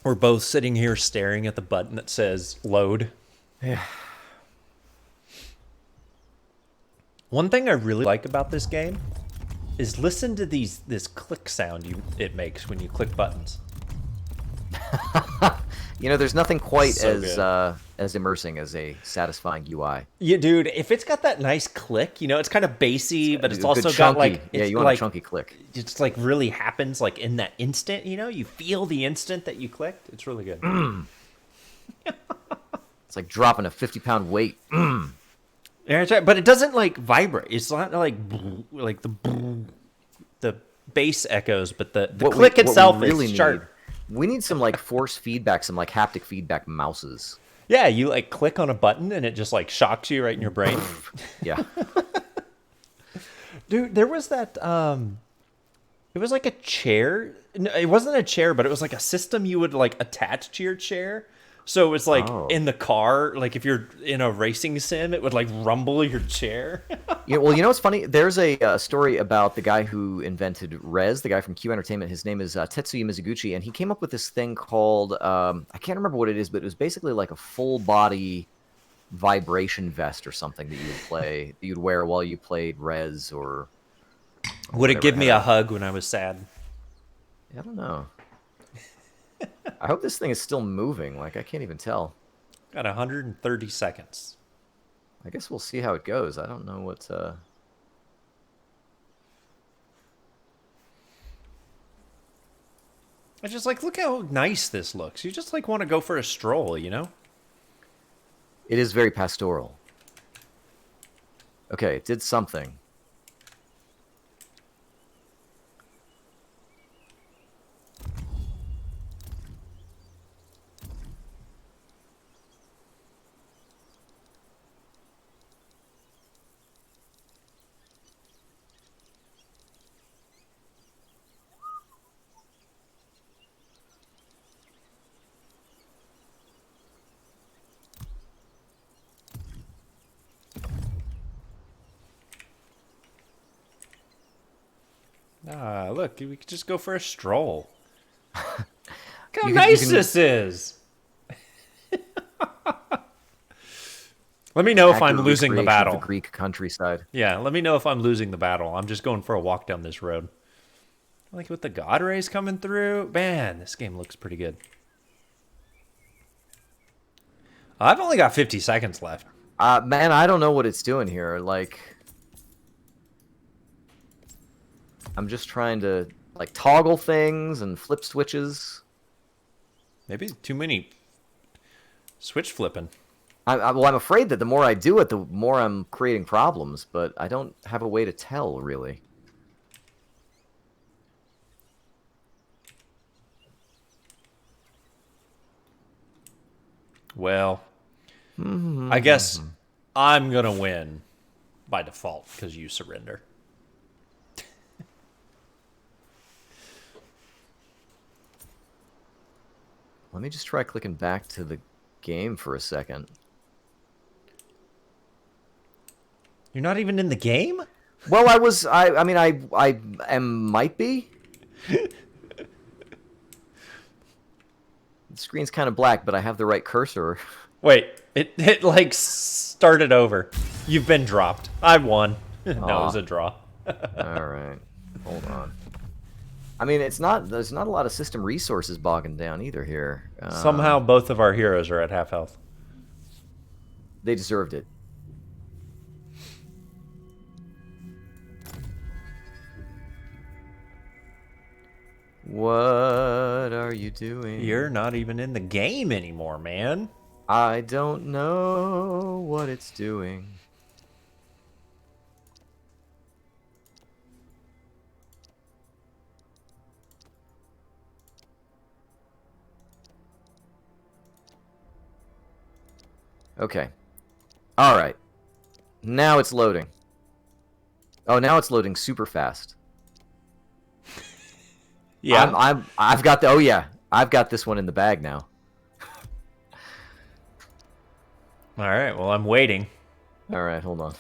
We're both sitting here staring at the button that says load. Yeah. One thing I really like about this game is listen to this click sound it makes when you click buttons. You know, there's nothing quite So good. as immersing as a satisfying UI. Yeah, dude, if it's got that nice click, it's kind of bassy, but it's A good also got like chunky. Yeah, it's you want a like chunky click. it's like really happens like in that instant, you feel the instant that you clicked. It's really good. It's like dropping a 50-pound weight. Yeah, that's right, but it doesn't like vibrate. It's not like the bass echoes, but the click itself is sharp. We need some like force feedback, some like haptic feedback mouses. Yeah, you like click on a button and it just like shocks you right in your brain. Yeah. Dude, there was that it was like a chair. No, it wasn't a chair, but it was like a system you would like attach to your chair. So it was like Oh. in the car, like if you're in a racing sim, it would like rumble your chair. Yeah, well, you know what's funny? There's a story about the guy who invented Rez, the guy from Q Entertainment. His name is Tetsuya Mizuguchi, and he came up with this thing called I can't remember what it is, but it was basically like a full body vibration vest or something that you'd wear while you played Rez or Would it whatever. give me a hug when I was sad? I don't know. I hope this thing is still moving. Like, I can't even tell. Got 130 seconds. I guess we'll see how it goes. I don't know what. I just like look how nice this looks. You just like want to go for a stroll. It is very pastoral. Okay, it did something. Ah, look, we could just go for a stroll. Look how You can, you nice can this is. Let me know if I'm accurate losing the recreation of battle. the Greek countryside. Yeah, let me know if I'm losing the battle. I'm just going for a walk down this road. Like with the God rays coming through. Man, this game looks pretty good. I've only got 50 seconds left. Man, I don't know what it's doing here. Like, I'm just trying to like toggle things and flip switches. Maybe too many switch flipping. Well, I'm afraid that the more I do it, the more I'm creating problems. But I don't have a way to tell, really. Well, I guess I'm going to win by default because you surrender. Let me just try clicking back to the game for a second. You're not even in the game? Well, I was. I mean, I am might be. The screen's kind of black, but I have the right cursor. Wait, it like started over. You've been dropped. I won. No, it was a draw. All right, hold on. I mean, it's not. There's not a lot of system resources bogging down either here. Somehow both of our heroes are at half health. They deserved it. What are you doing? You're not even in the game anymore, man. I don't know what it's doing. Okay. All right. Now it's loading. Oh, now it's loading super fast. Yeah. I've got the. Oh yeah, I've got this one in the bag now. All right. Well, I'm waiting. All right, hold on.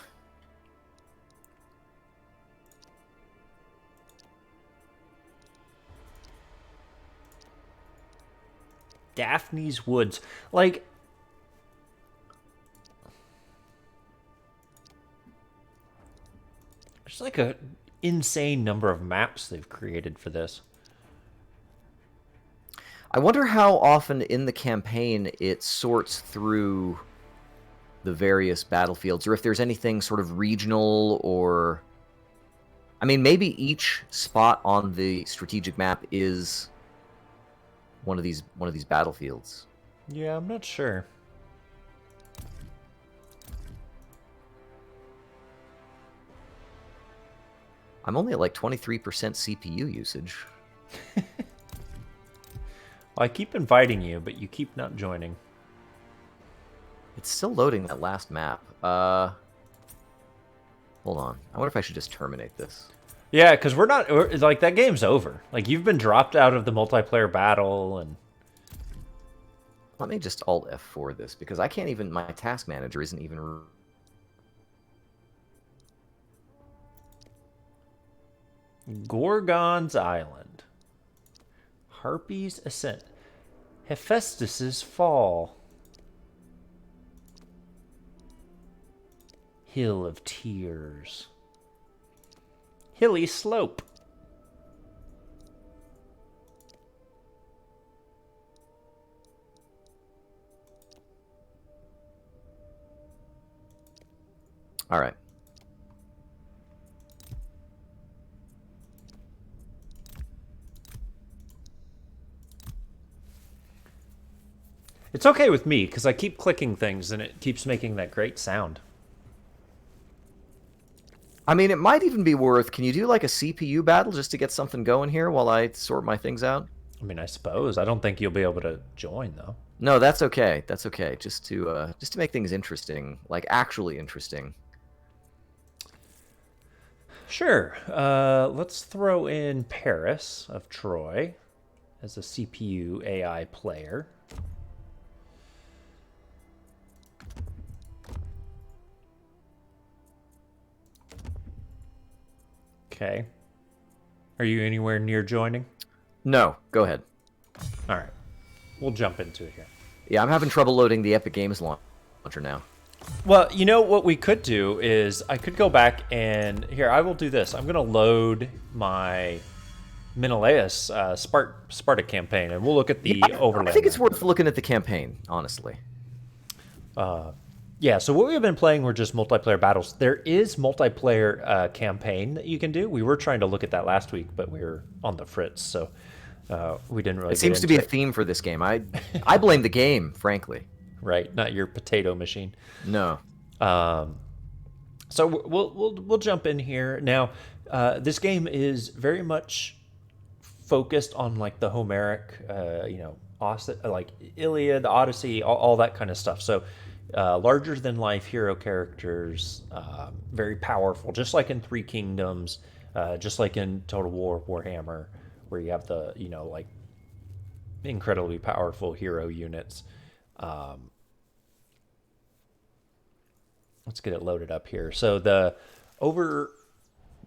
Daphne's Woods. Like, there's like a insane number of maps they've created for this. I wonder how often in the campaign it sorts through the various battlefields, or if there's anything sort of regional, or... I mean, maybe each spot on the strategic map is one of these battlefields. Yeah, I'm not sure. I'm only at like 23% CPU usage. Well, I keep inviting you, but you keep not joining. It's still loading that last map. Hold on. I wonder if I should just terminate this. Yeah, because like, that game's over. Like, you've been dropped out of the multiplayer battle, and... Let me just Alt F4 this, because I can't even... My task manager isn't even... Gorgon's Island. Harpy's Ascent. Hephaestus's Fall. Hill of Tears. Hilly Slope. All right. It's okay with me, because I keep clicking things, and it keeps making that great sound. I mean, it might even be worth... Can you do, like, a CPU battle just to get something going here while I sort my things out? I mean, I suppose. I don't think you'll be able to join, though. No, that's okay. That's okay. Just to make things interesting. Like, actually interesting. Sure. Let's throw in Paris of Troy as a CPU AI player. Okay. Are you anywhere near joining? No, go ahead. All right. We'll jump into it here. Yeah, I'm having trouble loading the Epic Games launcher now. Well, you know what we could do is I could go back and... Here, I will do this. I'm going to load my Menelaus Sparta campaign, and we'll look at the overlay. I think it's worth looking at the campaign, honestly. Yeah, so what we've been playing were just multiplayer battles. There is multiplayer campaign that you can do. We were trying to look at that last week, but we were on the fritz, so we didn't really. It seems to be a theme for this game. I blame the game, frankly. Right, not your potato machine. No. So we'll jump in here now. This game is very much focused on like the Homeric, like Iliad, Odyssey, all that kind of stuff. So. Larger than life hero characters, very powerful, just like in Three Kingdoms, just like in Total War Warhammer, where you have the like incredibly powerful hero units. Let's get it loaded up here. So the over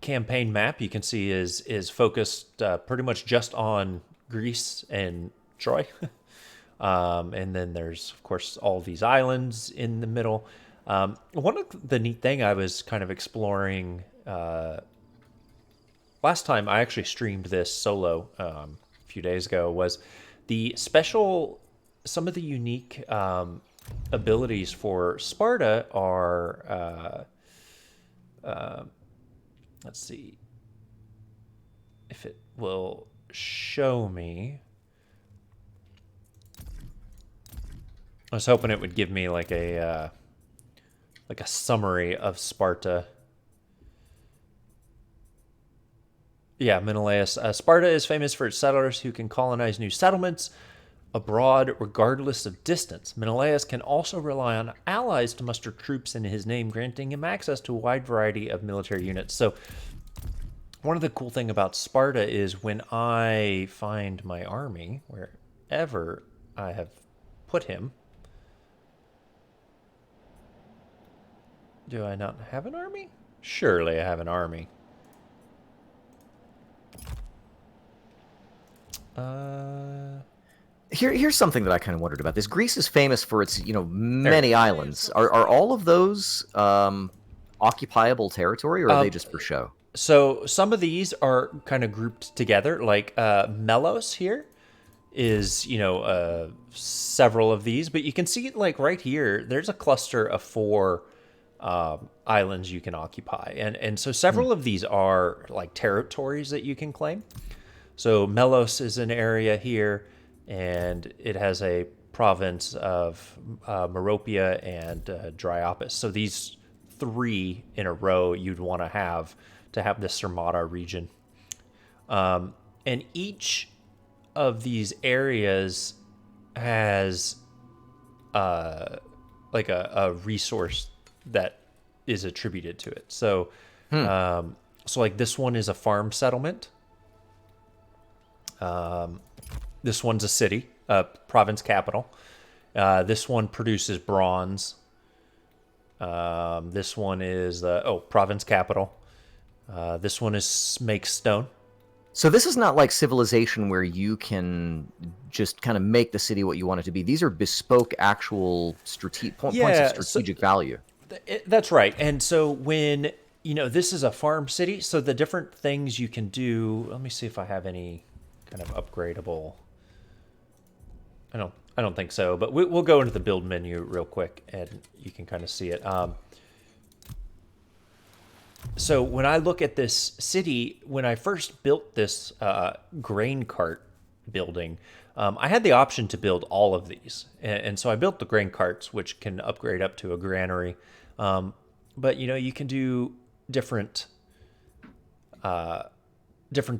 campaign map you can see is focused pretty much just on Greece and Troy. And then there's, of course, all these islands in the middle. One of the neat thing I was kind of exploring last time I actually streamed this solo a few days ago was some of the unique abilities for Sparta are, let's see if it will show me. I was hoping it would give me like a summary of Sparta. Yeah, Menelaus. Sparta is famous for its settlers who can colonize new settlements abroad regardless of distance. Menelaus can also rely on allies to muster troops in his name, granting him access to a wide variety of military units. So one of the cool things about Sparta is when I find my army, wherever I have put him, do I not have an army? Surely I have an army. Here's something that I kind of wondered about this. Greece is famous for its, There. many islands. Are all of those occupiable territory, or are they just for show? So some of these are kind of grouped together, like Melos here is, several of these, but you can see like right here, there's a cluster of 4 islands you can occupy. And so several of these are like territories that you can claim. So Melos is an area here, and it has a province of Meropia and Dryopus. So these 3 in a row you'd want to have this Sarmata region. And each of these areas has like a resource that is attributed to it. So, so like this one is a farm settlement. This one's a city, province capital. This one produces bronze. This one is province capital. This one makes stone. So this is not like Civilization where you can just kind of make the city what you want it to be. These are bespoke, actual points of strategic value. That's right. And so when, this is a farm city, so the different things you can do, let me see if I have any kind of upgradable. I don't think so, but we'll go into the build menu real quick and you can kind of see it. So when I look at this city, when I first built this grain cart building, I had the option to build all of these. And so I built the grain carts, which can upgrade up to a granary. But, you can do different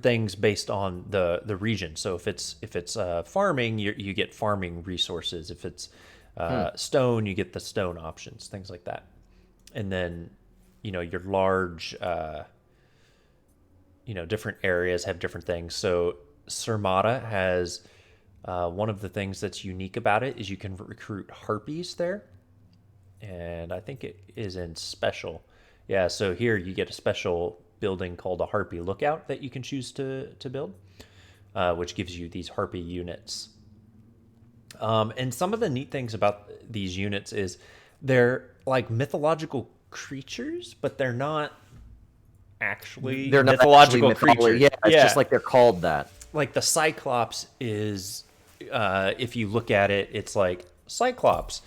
things based on the region. So if it's farming, you get farming resources. If it's stone, you get the stone options, things like that. And then your large, different areas have different things. So Sarmata has one of the things that's unique about it is you can recruit harpies there. And I think it is in special. Yeah, so here you get a special building called a Harpy Lookout that you can choose to build, which gives you these harpy units. And some of the neat things about these units is they're like mythological creatures, but they're not actually mythological creatures. Yeah, it's just like they're called that. Like the Cyclops is, if you look at it, it's like Cyclops.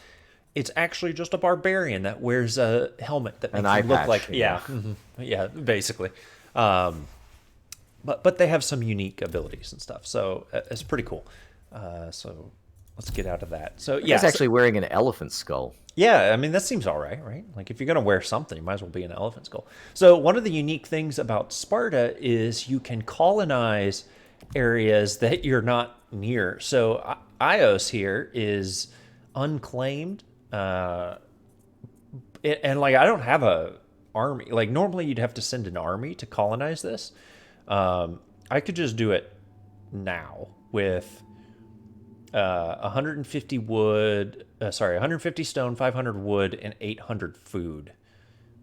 It's actually just a barbarian that wears a helmet that makes him look like basically. But they have some unique abilities and stuff, so it's pretty cool. So let's get out of that. So He's actually wearing an elephant skull. Yeah, I mean, that seems all right? Like, if you're going to wear something, you might as well be an elephant skull. So one of the unique things about Sparta is you can colonize areas that you're not near. So Ios here is unclaimed. And, like, I don't have a army. Like, normally you'd have to send an army to colonize this. I could just do it now with 150 wood, 150 stone, 500 wood, and 800 food.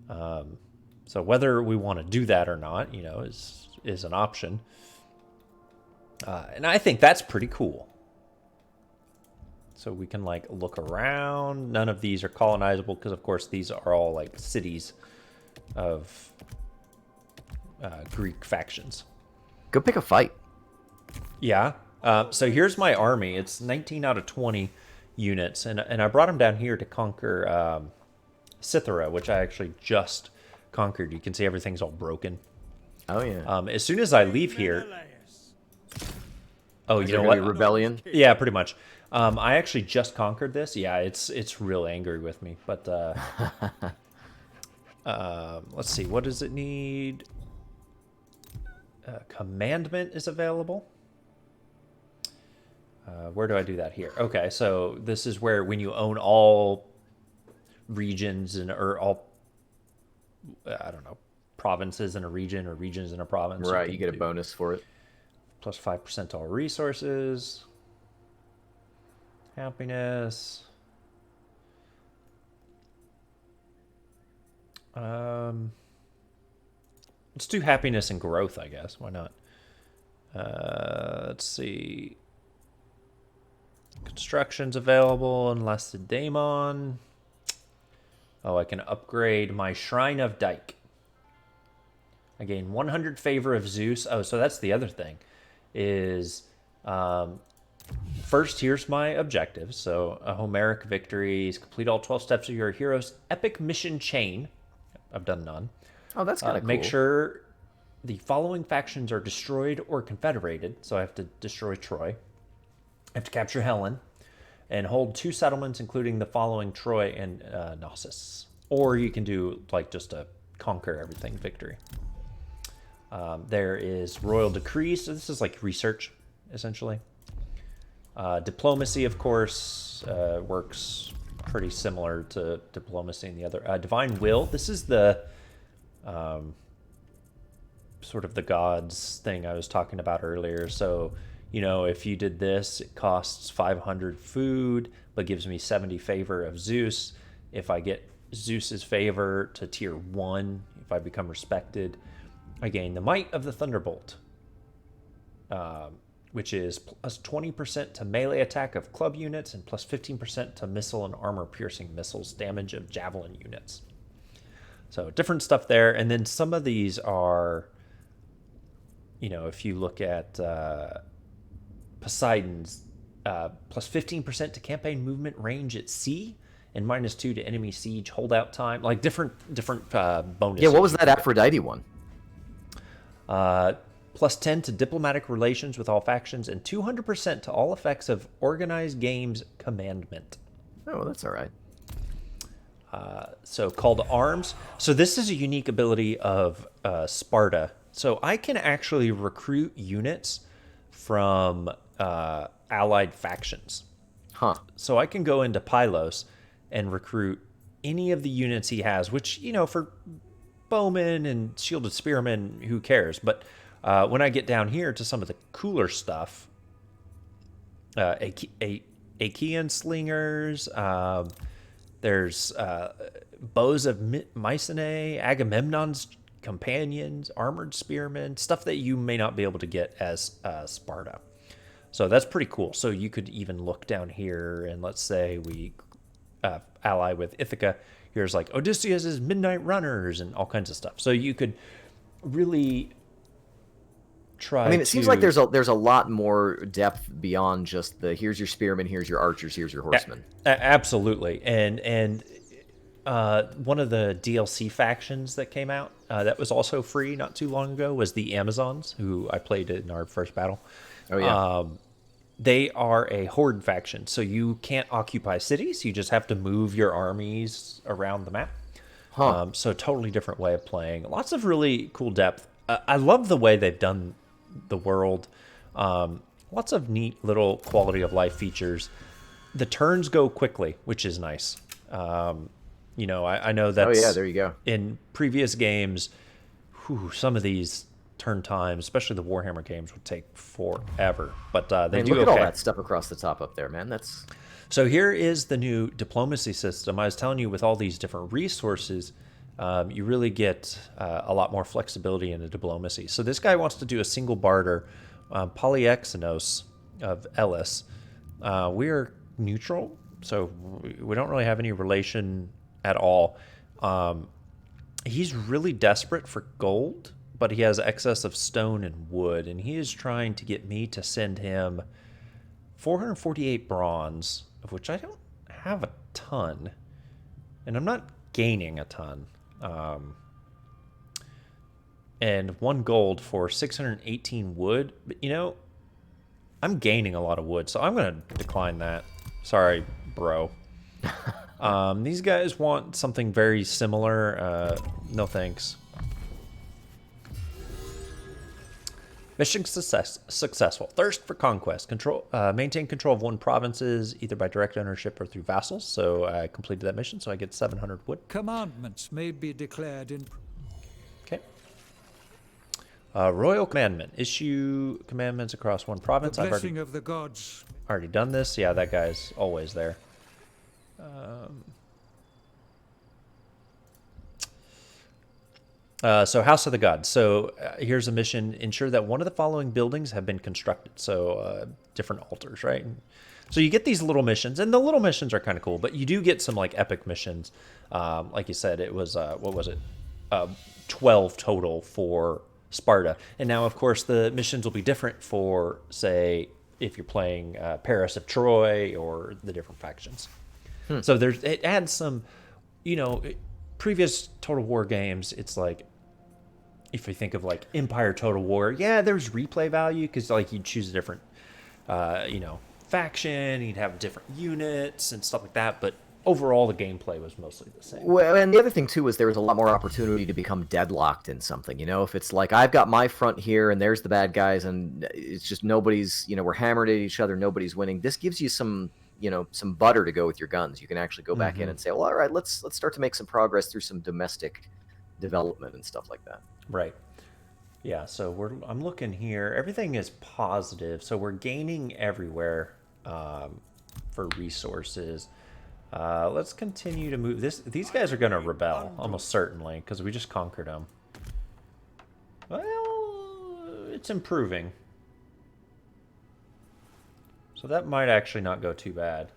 So whether we want to do that or not, is an option. And I think that's pretty cool. So we can like look around. None of these are colonizable because, of course, these are all like cities of Greek factions. Go pick a fight. Yeah. So here's my army. It's 19 out of 20 units, and I brought them down here to conquer Cythera, which I actually just conquered. You can see everything's all broken. Oh yeah. As soon as I leave here, you know what? Rebellion. Yeah, pretty much. I actually just conquered this. Yeah, it's real angry with me. But let's see. What does it need? Commandment is available. Where do I do that here? Okay, so this is where when you own all regions or all, I don't know, provinces in a region or regions in a province. Right, you get a bonus for it. Plus 5% to all resources. Happiness. Let's do happiness and growth, I guess. Why not? Let's see. Construction's available in Lacedaemon. Oh, I can upgrade my Shrine of Dyke. I gain 100 favor of Zeus. Oh, so that's the other thing. Is first, here's my objectives. So a Homeric victories, complete all 12 steps of your hero's epic mission chain. I've done none. Oh, that's kind of cool. Make sure the following factions are destroyed or confederated. So I have to destroy Troy. I have to capture Helen and hold 2 settlements, including the following Troy and Knossos. Or you can do like just a conquer everything victory. There is royal decrees. So this is like research, essentially. Diplomacy, of course, works pretty similar to diplomacy in the other. Divine will. This is the sort of the gods thing I was talking about earlier. So, you know, if you did this, it costs 500 food, but gives me 70 favor of Zeus. If I get Zeus's favor to tier 1, if I become respected, I gain the might of the Thunderbolt, which is plus 20% to melee attack of club units and plus 15% to missile and armor-piercing missiles damage of javelin units. So different stuff there. And then some of these are, you know, if you look at Poseidon's, plus 15% to campaign movement range at sea and minus 2 to enemy siege holdout time. Like different bonuses. Yeah, what was that Aphrodite one? Plus 10 to diplomatic relations with all factions and 200% to all effects of organized games commandment. Oh, well, that's all right. So call to arms. So this is a unique ability of Sparta. So I can actually recruit units from allied factions. Huh. So I can go into Pylos and recruit any of the units he has, which, you know, for bowmen and shielded spearmen, who cares? But when I get down here to some of the cooler stuff, Achaean slingers, there's bows of Mycenae, Agamemnon's companions, armored spearmen, stuff that you may not be able to get as Sparta. So that's pretty cool. So you could even look down here and let's say we ally with Ithaca. Here's like Odysseus's Midnight Runners and all kinds of stuff. So you could really try. I mean, it seems like there's a lot more depth beyond just the here's your spearmen, here's your archers, here's your horsemen. Absolutely, and one of the DLC factions that came out that was also free not too long ago was the Amazons, who I played in our first battle. Oh yeah. They are a horde faction, so you can't occupy cities. You just have to move your armies around the map. Huh. So totally different way of playing. Lots of really cool depth. I love the way they've done the world. Lots of neat little quality of life features. The turns go quickly, which is nice. You know, I know that's... Oh yeah, there you go. In previous games, some of these turn times, especially the Warhammer games, would take forever. But they do look at okay. all that stuff across the top up there, man. That's... So here is the new diplomacy system. I was telling you, with all these different resources, you really get a lot more flexibility in the diplomacy. So this guy wants to do a single barter. Polyexenos of Ellis. We are neutral, so we don't really have any relation at all. He's really desperate for gold, but he has excess of stone and wood, and he is trying to get me to send him 448 bronze, of which I don't have a ton, and I'm not gaining a ton. And 1 gold for 618 wood, but you know, I'm gaining a lot of wood, so I'm going to decline that. Sorry, bro. These guys want something very similar. No thanks. Mission successful. Thirst for conquest. Maintain control of 1 provinces, either by direct ownership or through vassals. So I completed that mission, so I get 700 wood. Commandments may be declared in... Okay. Royal commandment. Issue commandments across 1 province. The blessing of the gods. Already done this. Yeah, that guy's always there. So House of the Gods. So here's a mission. Ensure that one of the following buildings have been constructed. So different altars, right? So you get these little missions, and the little missions are kind of cool, but you do get some like epic missions. Like you said, it was what was it? 12 total for Sparta, and now of course the missions will be different for, say, if you're playing Paris of Troy or the different factions. So it adds some, previous Total War games. It's like, if you think of like Empire Total War, yeah, there's replay value because like you'd choose a different, faction, you'd have different units and stuff like that. But overall, the gameplay was mostly the same. Well, and the other thing too is there was a lot more opportunity to become deadlocked in something. If it's like I've got my front here and there's the bad guys, and it's just nobody's, we're hammered at each other, nobody's winning. This gives you some butter to go with your guns. You can actually go back in and say, well, all right, let's start to make some progress through some domestic development and stuff like that. Right. Yeah. So I'm looking here. Everything is positive. So we're gaining everywhere for resources. Let's continue to move. These guys are going to rebel almost certainly because we just conquered them. Well, it's improving. So that might actually not go too bad.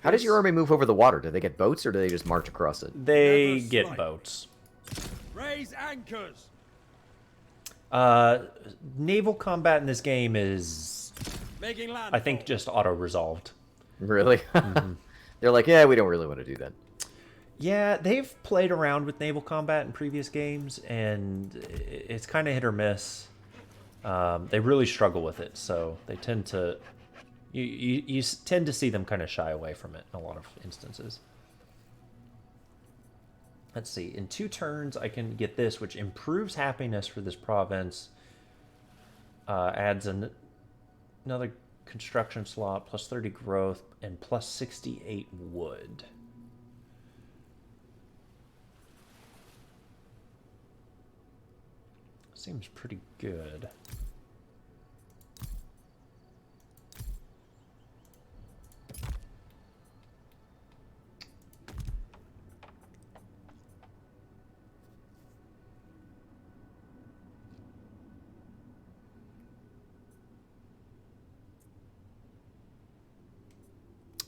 How does your army move over the water? Do they get boats or do they just march across it? They get boats. Raise anchors. Naval combat in this game is, Making land. I think, just auto-resolved. Really? They're like, yeah, we don't really want to do that. Yeah, they've played around with naval combat in previous games, and it's kind of hit or miss. They really struggle with it, so they tend to... You tend to see them kind of shy away from it in a lot of instances. Let's see. In 2 turns, I can get this, which improves happiness for this province. Adds another construction slot, plus 30 growth, and plus 68 wood. Seems pretty good.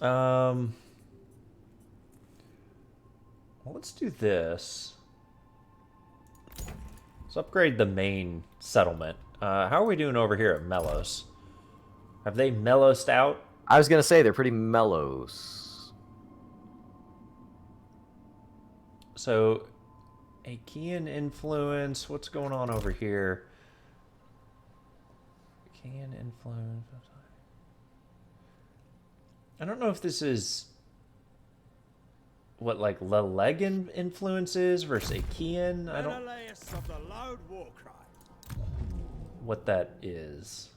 Well, let's do this. Let's upgrade the main settlement. How are we doing over here at Melos? Have they mellowed out? I was going to say they're pretty mellows. So, Achaean influence. What's going on over here? Achaean influence. I don't know if this is what, like, Lelegan influences versus Achaean. I don't Menelaus of the loud war cry. what that is.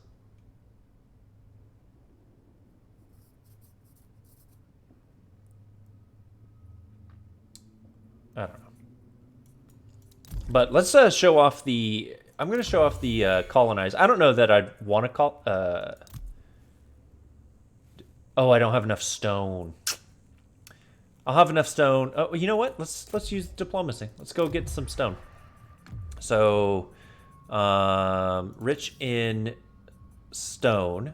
I don't know. But let's show off the... I'm going to show off the colonize. I don't know that I'd want to call... Oh, I don't have enough stone. I'll have enough stone. Oh, you know what? Let's use diplomacy. Let's go get some stone. So, rich in stone.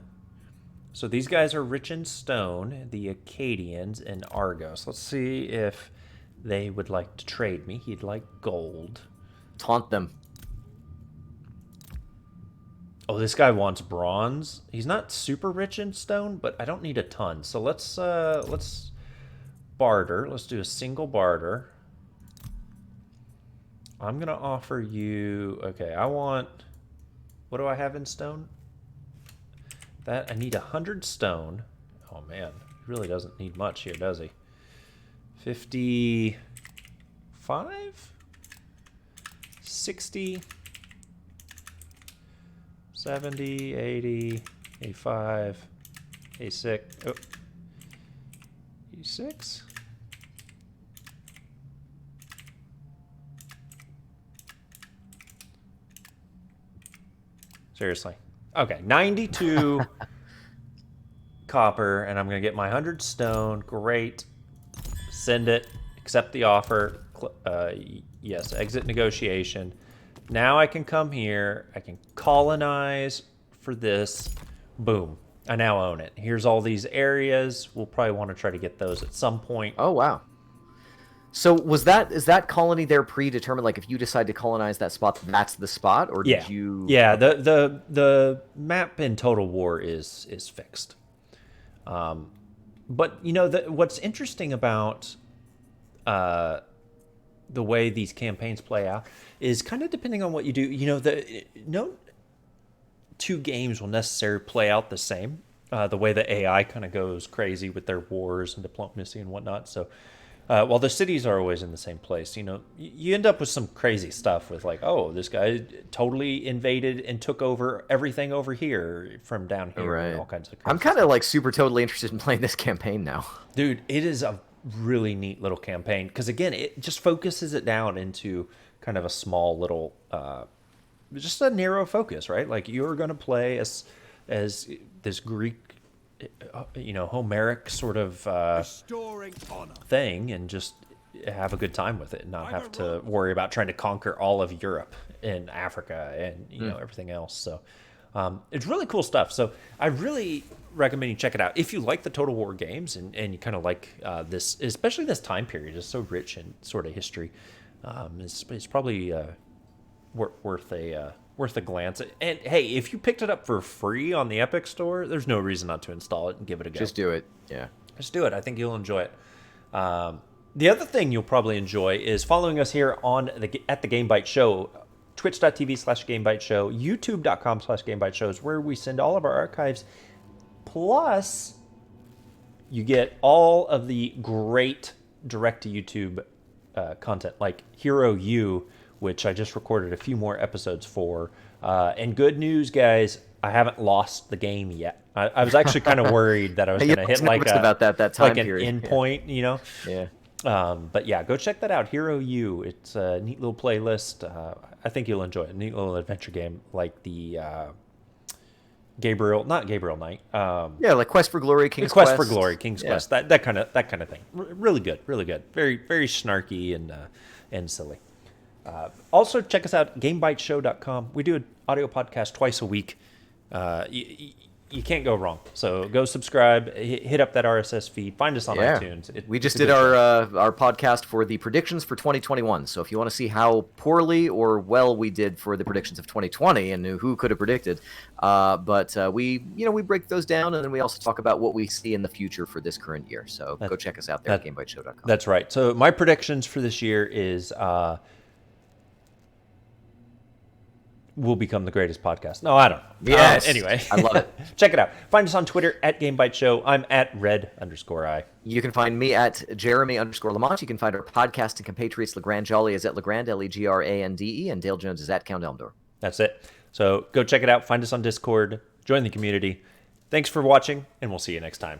So these guys are rich in stone. The Akkadians and Argos. Let's see if they would like to trade me. He'd like gold. Taunt them. Oh, this guy wants bronze. He's not super rich in stone, but I don't need a ton. So let's barter. Let's do a single barter. I'm gonna offer you. Okay, I want. What do I have in stone? That I need 100 stone. Oh man, he really doesn't need much here, does he? 55, 60. 70, 80, 85, 86, oh, 86. Seriously. Okay, 92 copper, and I'm going to get my 100 stone. Great. Send it. Accept the offer. Yes, exit negotiation. Now I can come here. I can colonize for this. Boom. I now own it. Here's all these areas. We'll probably want to try to get those at some point. Oh wow. So is that colony there predetermined? Like if you decide to colonize that spot, that's the spot, or did you? Yeah. The map in Total War is fixed. But what's interesting about the way these campaigns play out is kind of depending on what you do. No two games will necessarily play out the same. The way the AI kind of goes crazy with their wars and diplomacy and whatnot. So while the cities are always in the same place, you end up with some crazy stuff with like, oh, this guy totally invaded and took over everything over here from down here. Right. And all kinds of crazy I'm kind of like super totally interested in playing this campaign now. Dude, it is a really neat little campaign because again, it just focuses it down into kind of a small little, just a narrow focus, right? Like you're going to play as this Greek, Homeric sort of Restoring honor. thing, and just have a good time with it, and not have to worry about trying to conquer all of Europe and Africa and everything else. So it's really cool stuff. So I really recommend you check it out if you like the Total War games and you kind of like this, especially this time period is so rich in sort of history. It's probably worth a glance. And hey, if you picked it up for free on the Epic Store, there's no reason not to install it and give it a go. Just do it. Yeah. Just do it. I think you'll enjoy it. The other thing you'll probably enjoy is following us here at the Game Bytes Show, twitch.tv/GameBytes Show, youtube.com/GameBytes is where we send all of our archives. Plus, you get all of the great direct-to-YouTube content, like Hero U, which I just recorded a few more episodes for. And good news, guys, I haven't lost the game yet. I was actually kind of worried that I was going to hit like about that time like an period. endpoint, Yeah. But yeah, go check that out. Hero U. It's a neat little playlist. I think you'll enjoy it. A neat little adventure game like the not Gabriel Knight. Yeah, like Quest for Glory, King's Quest Quest. for Glory, King's Quest. That kind of thing. Really good, really good. Very very snarky and silly. Also, check us out, GameBytesShow.com. We do an audio podcast twice a week. You can't go wrong. So go subscribe, hit up that RSS feed, find us on iTunes. We just did our podcast for the predictions for 2021. So if you want to see how poorly or well we did for the predictions of 2020 and who could have predicted, we break those down, and then we also talk about what we see in the future for this current year. So go check us out there at GameBytesShow.com. That's right. So my predictions for this year is we'll become the greatest podcast. No, I don't know. Yes. Anyway. I love it. Check it out. Find us on Twitter at GameBytesShow. I'm at red_I. You can find me at Jeremy_Lamont. You can find our podcast and compatriots Legrand Jolly is at Legrand, Legrande, and Dale Jones is at Count Elmdor. That's it. So go check it out. Find us on Discord. Join the community. Thanks for watching, and we'll see you next time.